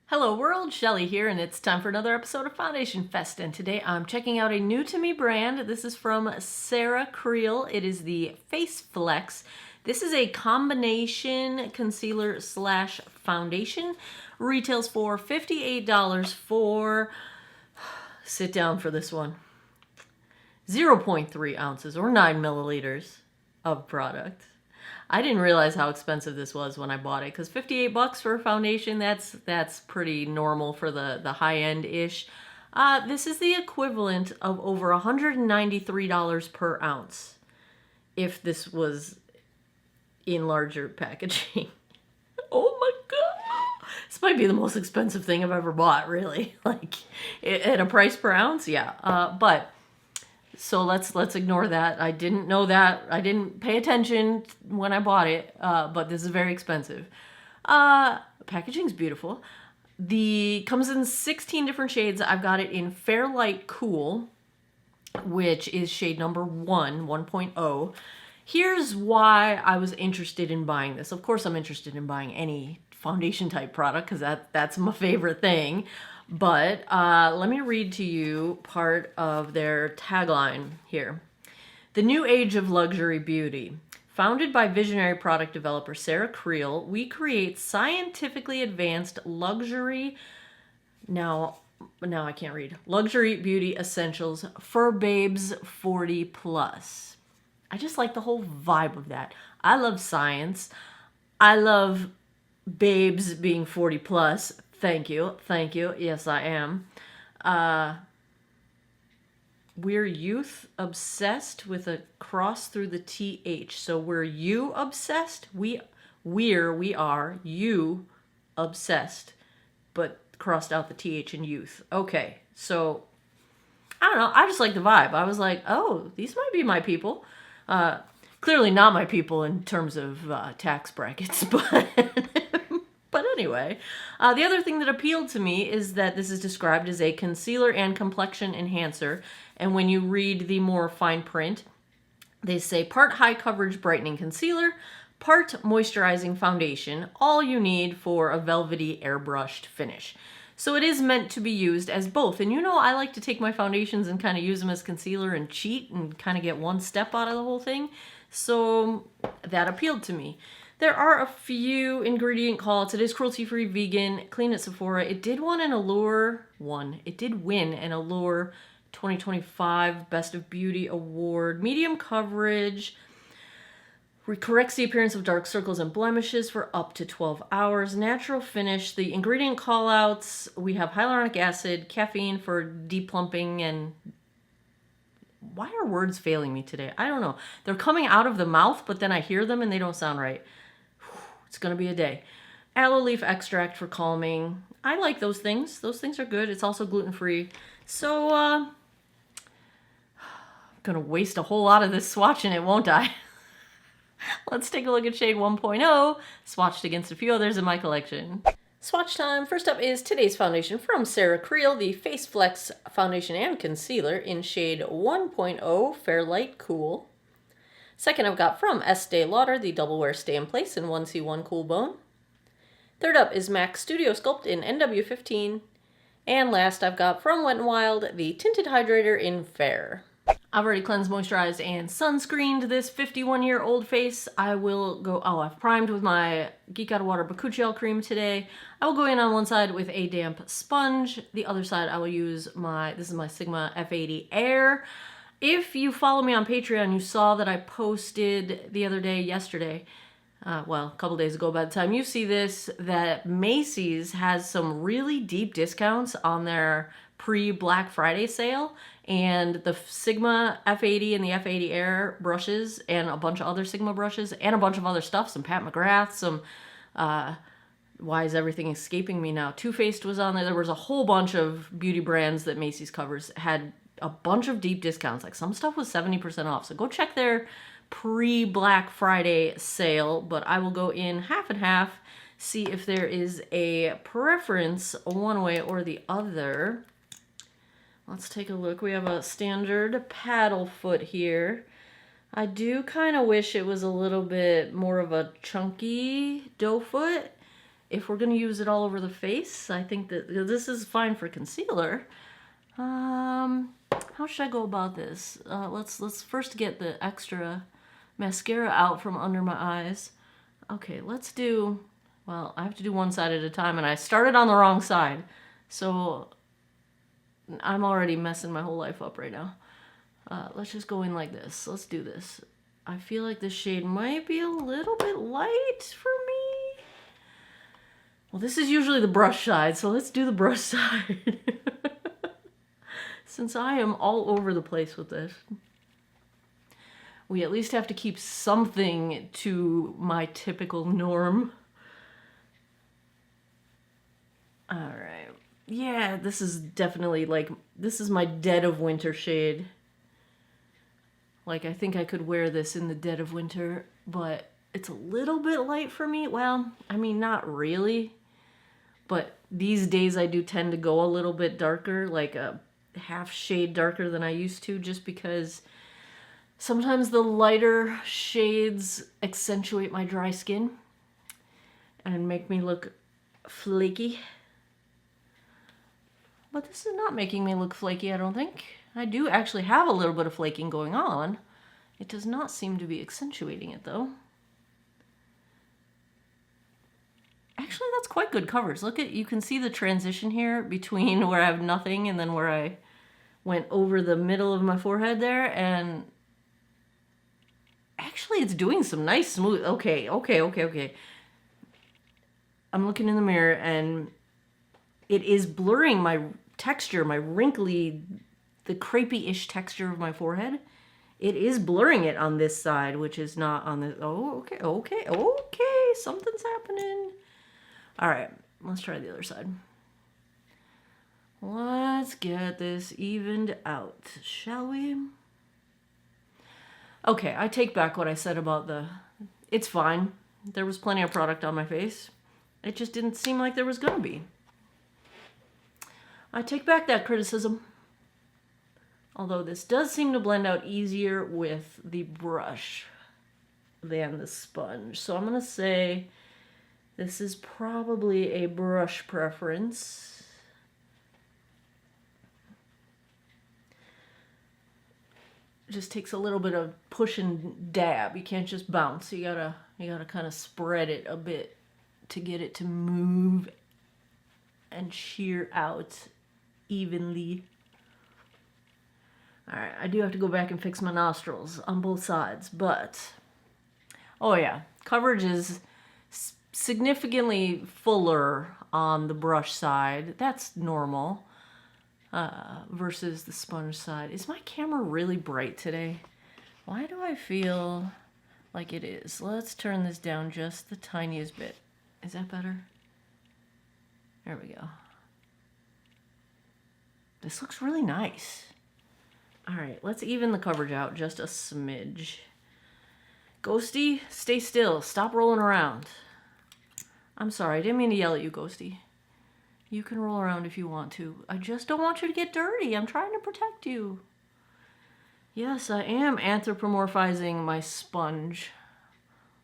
Hello world, Shelly here, and it's time for another episode of Foundation Fest, and today I'm checking out a new to me brand. This is from Creal. It is the Face Flex. This is a combination concealer slash foundation. Retails for $58 for, sit down for this one, 0.3 ounces or 9 milliliters of product. I didn't realize how expensive this was when I bought it, because $58 for a foundation, that's pretty normal for the high-end-ish. This is the equivalent of over $193 per ounce if this was in larger packaging. Oh my god! This might be the most expensive thing I've ever bought, really. Like, at a price per ounce? Yeah. But so let's ignore that. I didn't know that. I didn't pay attention when I bought it, but this is very expensive. Packaging's beautiful. Comes in 16 different shades. I've got it in Fair Light Cool, which is shade number 1.0. Here's why I was interested in buying this. Of course, I'm interested in buying any foundation type product because that's my favorite thing. But let me read to you part of their tagline here. The new age of luxury beauty. Founded by visionary product developer Sarah Creal, we create scientifically advanced luxury, now I can't read, luxury beauty essentials for babes 40 plus. I just like the whole vibe of that. I love science. I love babes being 40 plus. Thank you. Yes, I am. We're youth obsessed with a cross through the TH. So we're you obsessed. We are you obsessed, but crossed out the TH in youth. Okay, so I don't know. I just like the vibe. I was like, oh, these might be my people. Clearly not my people in terms of tax brackets, but. But anyway, the other thing that appealed to me is that this is described as a concealer and complexion enhancer. And when you read the more fine print, they say part high coverage brightening concealer, part moisturizing foundation, all you need for a velvety airbrushed finish. So it is meant to be used as both. And you know, I like to take my foundations and kind of use them as concealer and cheat and kind of get one step out of the whole thing. So that appealed to me. There are a few ingredient callouts. It is cruelty-free, vegan, clean at Sephora. It did win an Allure 2025 Best of Beauty Award. Medium coverage. Corrects the appearance of dark circles and blemishes for up to 12 hours. Natural finish. The ingredient callouts, we have hyaluronic acid, caffeine for depumping, and why are words failing me today? I don't know. They're coming out of the mouth, but then I hear them and they don't sound right. It's going to be a day. Aloe leaf extract for calming. I like those things. Those things are good. It's also gluten-free. So, I'm going to waste a whole lot of this swatch in it, won't I? Let's take a look at shade 1.0, swatched against a few others in my collection. Swatch time. First up is today's foundation from Sarah Creal, the Face Flex Foundation and Concealer in shade 1.0, Fair Light Cool. Second, I've got from Estee Lauder, the Double Wear Stay in Place in 1C1 Cool Bone. Third up is MAC Studio Sculpt in NW15. And last, I've got from Wet n Wild, the Tinted Hydrator in Fair. I've already cleansed, moisturized, and sunscreened this 51-year-old face. I will go, I've primed with my Geek Out of Water Bakuchiel cream today. I will go in on one side with a damp sponge. The other side, I will use this is my Sigma F80 Air. If you follow me on Patreon, you saw that I posted the other day, yesterday, a couple days ago by the time you see this, that Macy's has some really deep discounts on their pre-Black Friday sale. And the Sigma F80 and the F80 Air brushes and a bunch of other Sigma brushes and a bunch of other stuff, some Pat McGrath, some, why is everything escaping me now? Too Faced was on there. There was a whole bunch of beauty brands that Macy's covers had a bunch of deep discounts. Like some stuff was 70% off. So go check their pre-Black Friday sale, but I will go in half and half, see if there is a preference one way or the other. Let's take a look. We have a standard paddle foot here. I do kind of wish it was a little bit more of a chunky doe foot. if we're going to use it all over the face, I think that this is fine for concealer. How should I go about this? Let's first get the extra mascara out from under my eyes. Okay, let's do, well, I have to do one side at a time, and I started on the wrong side. So I'm already messing my whole life up right now. Let's just go in like this. Let's do this. I feel like this shade might be a little bit light for me. Well, this is usually the brush side, so let's do the brush side. Since I am all over the place with this. We at least have to keep something to my typical norm. Alright. Yeah, this is definitely like, this is my dead of winter shade. Like, I think I could wear this in the dead of winter, but it's a little bit light for me. Well, I mean, not really. But these days I do tend to go a little bit darker, like a half shade darker than I used to, just because sometimes the lighter shades accentuate my dry skin and make me look flaky. But this is not making me look flaky, I don't think. I do actually have a little bit of flaking going on. It does not seem to be accentuating it, though. Actually, that's quite good coverage. Look at, you can see the transition here between where I have nothing and then where I went over the middle of my forehead there, and actually it's doing some nice smooth. Okay. I'm looking in the mirror and it is blurring my texture, my wrinkly, the crepey-ish texture of my forehead. It is blurring it on this side, which is not on this. Oh, okay. Something's happening. All right, let's try the other side. Let's get this evened out, shall we? Okay, I take back what I said about the... It's fine. There was plenty of product on my face. It just didn't seem like there was gonna be. I take back that criticism. Although this does seem to blend out easier with the brush than the sponge. So I'm gonna say this is probably a brush preference. It just takes a little bit of push and dab. You can't just bounce. You gotta kind of spread it a bit to get it to move and shear out evenly. Alright, I do have to go back and fix my nostrils on both sides, but oh yeah, coverage is significantly fuller on the brush side. That's normal. Versus the sponge side. Is my camera really bright today? Why do I feel like it is? Let's turn this down just the tiniest bit. Is that better? There we go. This looks really nice. All right, let's even the coverage out just a smidge. Ghosty, stay still. Stop rolling around. I'm sorry, I didn't mean to yell at you, Ghosty. You can roll around if you want to. I just don't want you to get dirty. I'm trying to protect you. Yes, I am anthropomorphizing my sponge.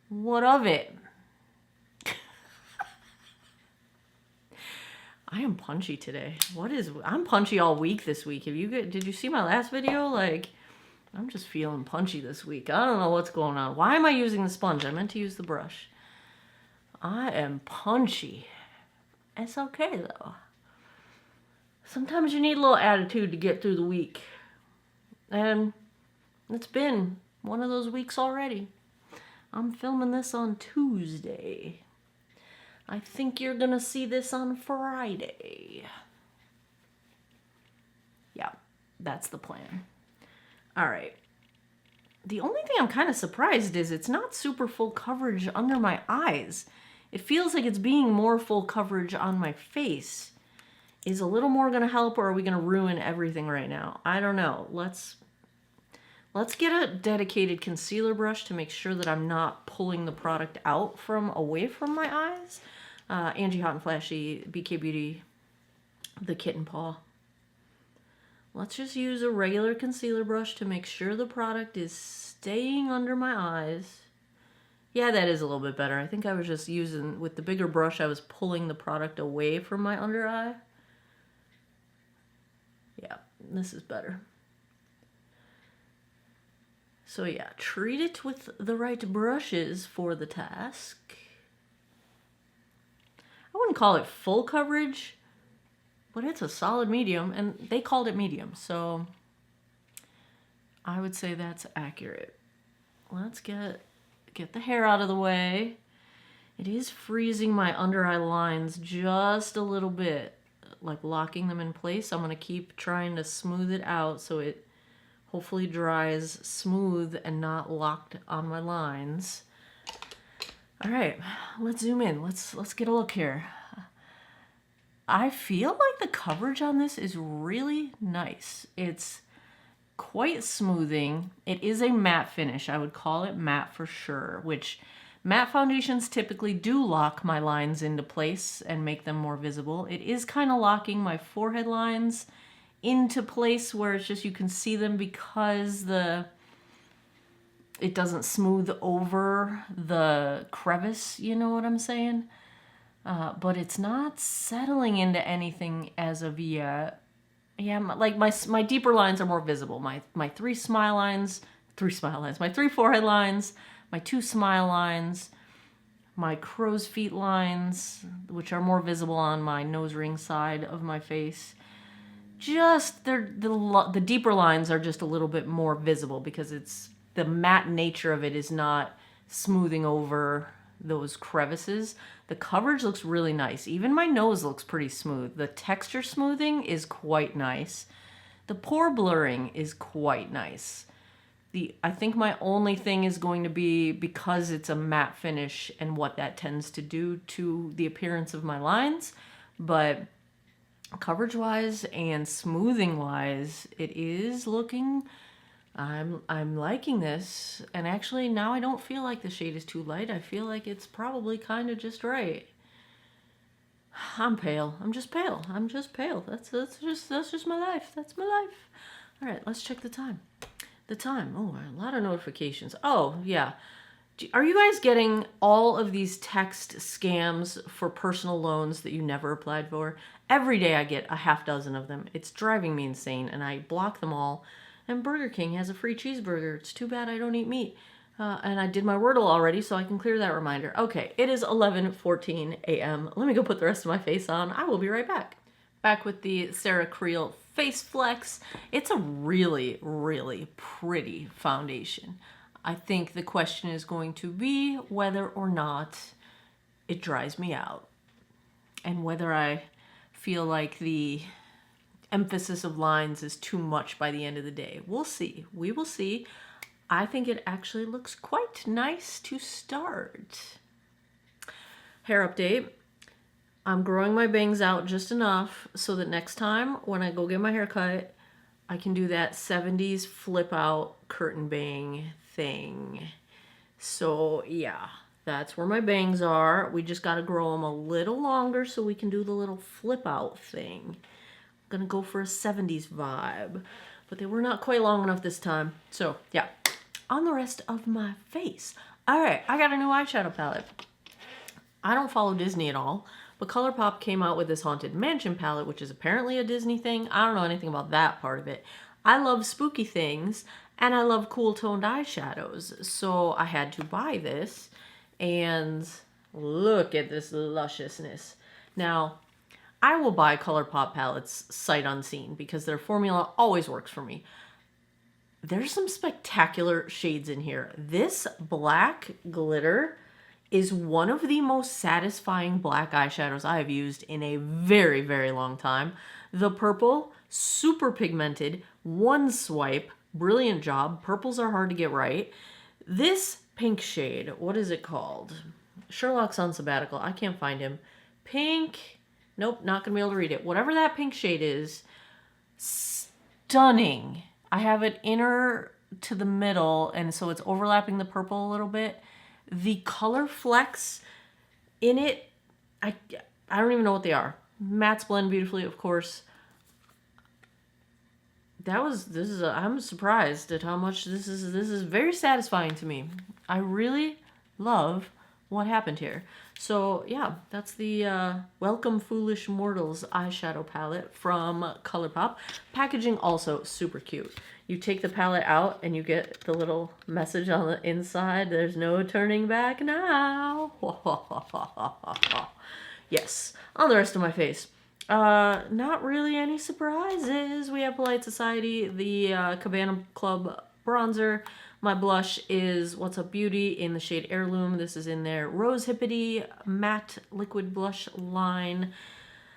What of it? I am punchy today. I'm punchy all week this week. Did you see my last video? Like, I'm just feeling punchy this week. I don't know what's going on. Why am I using the sponge? I meant to use the brush. I am punchy. It's okay, though. Sometimes you need a little attitude to get through the week. And it's been one of those weeks already. I'm filming this on Tuesday. I think you're gonna see this on Friday. Yeah, that's the plan. Alright. The only thing I'm kind of surprised is it's not super full coverage under my eyes. It feels like it's being more full coverage on my face. Is a little more going to help, or are we going to ruin everything right now? I don't know. Let's get a dedicated concealer brush to make sure that I'm not pulling the product out away from my eyes. Angie Hot and Flashy, BK Beauty, the kitten paw. Let's just use a regular concealer brush to make sure the product is staying under my eyes Yeah, that is a little bit better. I think I was just using, with the bigger brush, I was pulling the product away from my under eye. Yeah, this is better. So yeah, treat it with the right brushes for the task. I wouldn't call it full coverage, but it's a solid medium, and they called it medium, so I would say that's accurate. Let's get the hair out of the way. It is freezing my under eye lines just a little bit, like locking them in place. I'm going to keep trying to smooth it out so it hopefully dries smooth and not locked on my lines. All right, let's zoom in. Let's get a look here. I feel like the coverage on this is really nice. It's quite smoothing. It is a matte finish. I would call it matte for sure, which matte foundations typically do lock my lines into place and make them more visible. It is kind of locking my forehead lines into place where it's just you can see them because it doesn't smooth over the crevice, you know what I'm saying? But it's not settling into anything as of yet. Yeah, like my deeper lines are more visible. My three my three forehead lines, my two smile lines, my crow's feet lines, which are more visible on my nose ring side of my face. Just the deeper lines are just a little bit more visible because it's the matte nature of it is not smoothing over those crevices. The coverage looks really nice. Even my nose looks pretty smooth. The texture smoothing is quite nice. The pore blurring is quite nice. I think my only thing is going to be, because it's a matte finish and what that tends to do to the appearance of my lines, but coverage wise and smoothing wise, it is looking, I'm liking this. And actually now I don't feel like the shade is too light. I feel like it's probably kind of just right. I'm pale. I'm just pale. I'm just pale. That's just my life. That's my life. All right, let's check the time. The time. Oh, a lot of notifications. Oh, yeah. Are you guys getting all of these text scams for personal loans that you never applied for? Every day I get a half dozen of them. It's driving me insane, and I block them all. And Burger King has a free cheeseburger. It's too bad I don't eat meat. And I did my Wordle already, so I can clear that reminder. Okay, it is 11:14 a.m. Let me go put the rest of my face on. I will be right back. Back with the Sarah Creal Face Flex. It's a really, really pretty foundation. I think the question is going to be whether or not it dries me out. And whether I feel like the emphasis of lines is too much by the end of the day. We'll see. We will see. I think it actually looks quite nice to start. Hair update. I'm growing my bangs out just enough so that next time when I go get my hair cut, I can do that 70s flip out curtain bang thing. So yeah, that's where my bangs are. We just got to grow them a little longer so we can do the little flip out thing. I'm gonna go for a 70s vibe, but they were not quite long enough this time. So yeah, on the rest of my face. All right, I got a new eyeshadow palette. I don't follow Disney at all, but ColourPop came out with this Haunted Mansion palette, which is apparently a Disney thing. I don't know anything about that part of it. I love spooky things, and I love cool toned eyeshadows, so I had to buy this, and look at this lusciousness. Now, I will buy ColourPop palettes sight unseen because their formula always works for me. There's some spectacular shades in here. This black glitter is one of the most satisfying black eyeshadows I have used in a very, very long time. The purple, super pigmented, one swipe, brilliant job. Purples are hard to get right. This pink shade, what is it called? Sherlock's on sabbatical. I can't find him. Pink, nope, not gonna be able to read it. Whatever that pink shade is, stunning. I have it inner to the middle, and so it's overlapping the purple a little bit. The color flecks in it, I don't even know what they are. Mattes blend beautifully, of course. I'm surprised at how much this is very satisfying to me. I really love what happened here. So yeah, that's the Welcome Foolish Mortals eyeshadow palette from ColourPop. Packaging also super cute. You take the palette out and you get the little message on the inside. There's no turning back now. Yes, on the rest of my face. Not really any surprises. We have Polite Society, the Cabana Club bronzer. My blush is What's Up Beauty in the shade Heirloom. This is in their Rose Hippity matte liquid blush line.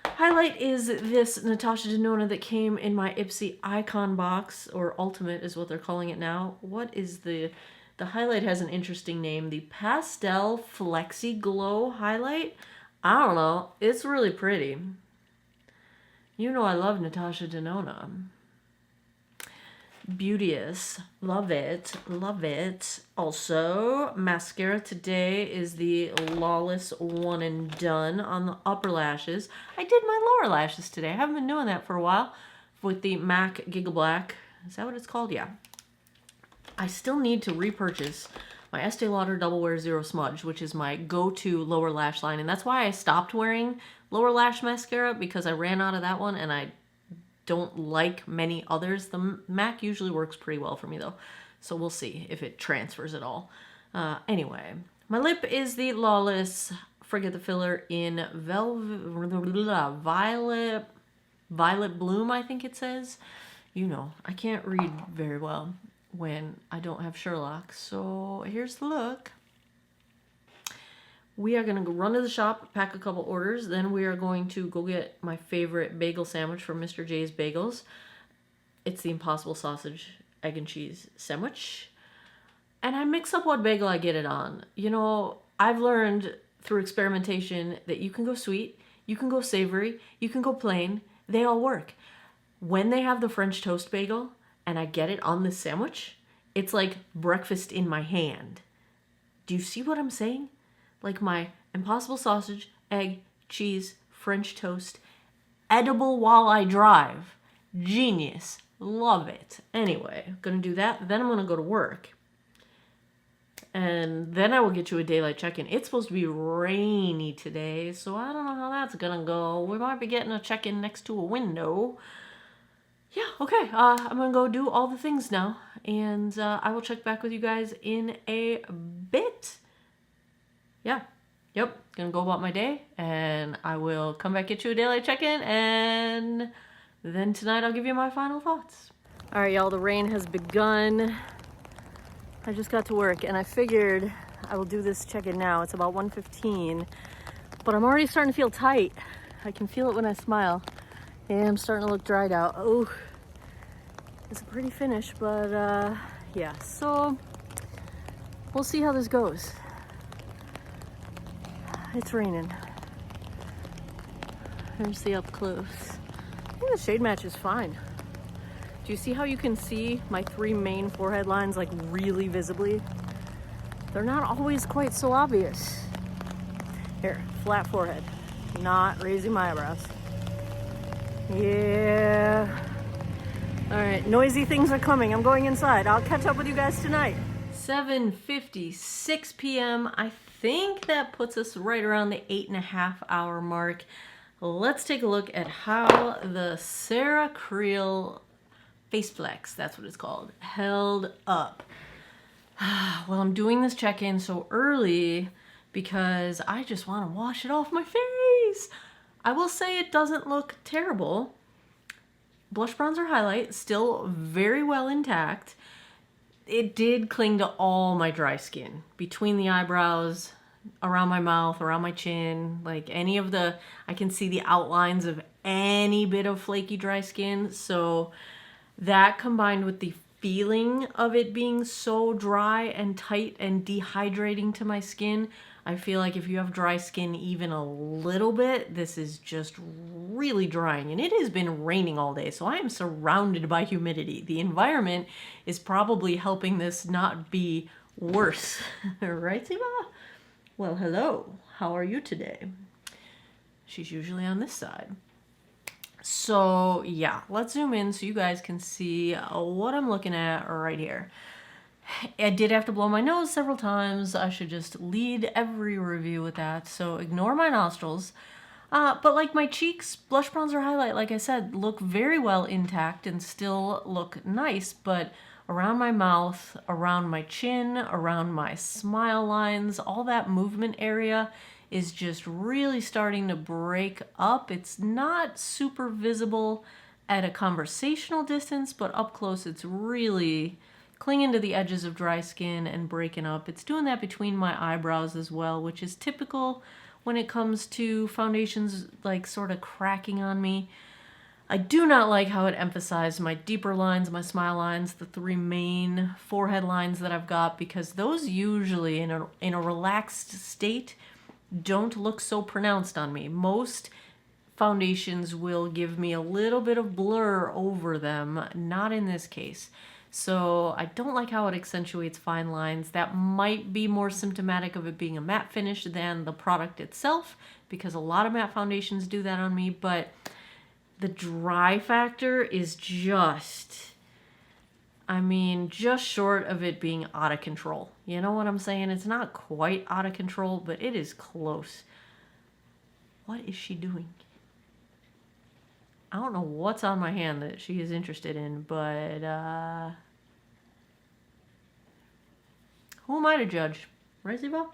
Highlight is this Natasha Denona that came in my Ipsy Icon box, or Ultimate is what they're calling it now. What is the highlight has an interesting name. The Pastel Flexi Glow highlight. I don't know. It's really pretty. You know I love Natasha Denona. Beauteous. Love it. Love it. Also, mascara today is the Lawless One and Done on the upper lashes. I did my lower lashes today. I haven't been doing that for a while with the MAC Giga Black. Is that what it's called? Yeah. I still need to repurchase my Estee Lauder Double Wear Zero Smudge, which is my go-to lower lash line. And that's why I stopped wearing lower lash mascara, because I ran out of that one and I don't like many others. The MAC usually works pretty well for me though, so we'll see if it transfers at all. Anyway, my lip is the Lawless Forget the Filler in Violet Bloom, I think it says. You know, I can't read very well when I don't have Sherlock, so here's the look. We are going to go run to the shop, pack a couple orders, then we are going to go get my favorite bagel sandwich from Mr. J's Bagels. It's the Impossible Sausage, Egg and Cheese sandwich. And I mix up what bagel I get it on. You know, I've learned through experimentation that you can go sweet, you can go savory, you can go plain. They all work. When they have the French toast bagel and I get it on this sandwich, it's like breakfast in my hand. Do you see what I'm saying? Like my Impossible Sausage, Egg, Cheese, French toast, edible while I drive. Genius. Love it. Anyway, gonna do that. Then I'm gonna go to work. And then I will get you a daylight check-in. It's supposed to be rainy today, so I don't know how that's gonna go. We might be getting a check-in next to a window. Yeah, okay. I'm gonna go do all the things now. And I will check back with you guys in a bit. Yeah, yep, gonna go about my day, and I will come back, get you a daylight check-in, and then tonight I'll give you my final thoughts. All right, y'all, the rain has begun. I just got to work, and I figured I will do this check-in now. It's about 1:15, but I'm already starting to feel tight. I can feel it when I smile, and I'm starting to look dried out. Oh, it's a pretty finish, but yeah, so we'll see how this goes. It's raining. Here's the up close. I think the shade match is fine. Do you see how you can see my 3 main forehead lines like really visibly? They're not always quite so obvious. Here, flat forehead. Not raising my eyebrows. Yeah. All right, noisy things are coming. I'm going inside. I'll catch up with you guys tonight. 7:56 p.m. I think that puts us right around the 8.5 hour mark. Let's take a look at how the Sarah Creal Face Flex, that's what it's called, held up. Well, I'm doing this check-in so early because I just want to wash it off my face. I will say it doesn't look terrible. Blush, bronzer, highlight, still very well intact. It did cling to all my dry skin, between the eyebrows, around my mouth, around my chin, like any of the, I can see the outlines of any bit of flaky dry skin. So that combined with the feeling of it being so dry and tight and dehydrating to my skin, I feel like if you have dry skin even a little bit, this is just really drying. And it has been raining all day, so I am surrounded by humidity. The environment is probably helping this not be worse. Right, Ziva? Well, hello. How are you today? She's usually on this side. So yeah, let's zoom in so you guys can see what I'm looking at right here. I did have to blow my nose several times. I should just lead every review with that, so ignore my nostrils. But like my cheeks, blush, bronzer, highlight, like I said, look very well intact and still look nice, but around my mouth, around my chin, around my smile lines, all that movement area is just really starting to break up. It's not super visible at a conversational distance, but up close it's really clinging to the edges of dry skin and breaking up. It's doing that between my eyebrows as well, which is typical when it comes to foundations like sort of cracking on me. I do not like how it emphasized my deeper lines, my smile lines, the three main forehead lines that I've got, because those usually in a relaxed state don't look so pronounced on me. Most foundations will give me a little bit of blur over them, not in this case. So I don't like how it accentuates fine lines. That might be more symptomatic of it being a matte finish than the product itself, because a lot of matte foundations do that on me, but the dry factor is just, I mean, just short of it being out of control. You know what I'm saying? It's not quite out of control, but it is close. What is she doing? I don't know what's on my hand that she is interested in, but who am I to judge? Right, Ziva?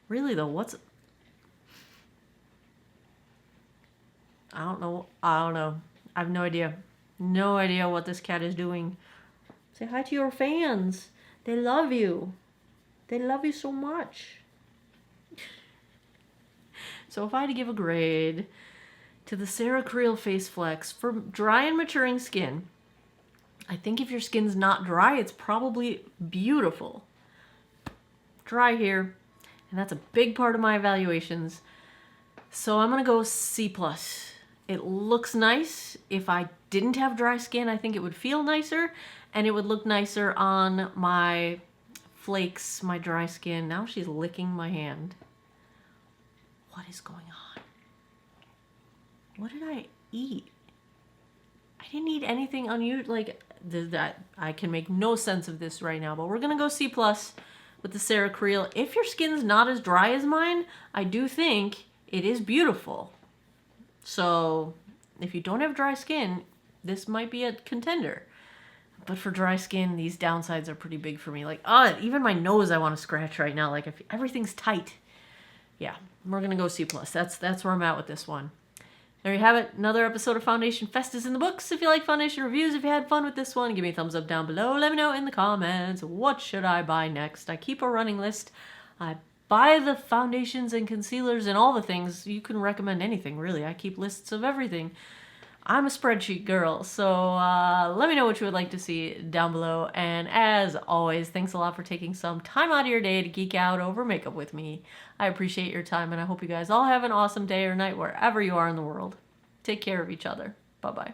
Really though, what's... I don't know. I have no idea. No idea what this cat is doing. Say hi to your fans. They love you. They love you so much. So if I had to give a grade to the Sarah Creal Face Flex for dry and maturing skin, I think if your skin's not dry, it's probably beautiful. Dry here, and that's a big part of my evaluations. So I'm gonna go C+. It looks nice. If I didn't have dry skin, I think it would feel nicer, and it would look nicer on my flakes, my dry skin. Now she's licking my hand. What is going on? What did I eat? I didn't eat anything unusual. Like, that I can make no sense of this right now, but we're gonna go C+ with the Sarah Creal. If your skin's not as dry as mine, I do think it is beautiful. So if you don't have dry skin, this might be a contender. But for dry skin, these downsides are pretty big for me. Like, even my nose I want to scratch right now. Like, if everything's tight. Yeah, we're gonna go C+. That's where I'm at with this one. There you have it. Another episode of Foundation Fest is in the books. If you like foundation reviews, if you had fun with this one, give me a thumbs up down below. Let me know in the comments, what should I buy next? I keep a running list. I buy the foundations and concealers and all the things. You can recommend anything, really. I keep lists of everything. I'm a spreadsheet girl, so let me know what you would like to see down below. And as always, thanks a lot for taking some time out of your day to geek out over makeup with me. I appreciate your time, and I hope you guys all have an awesome day or night wherever you are in the world. Take care of each other. Bye-bye.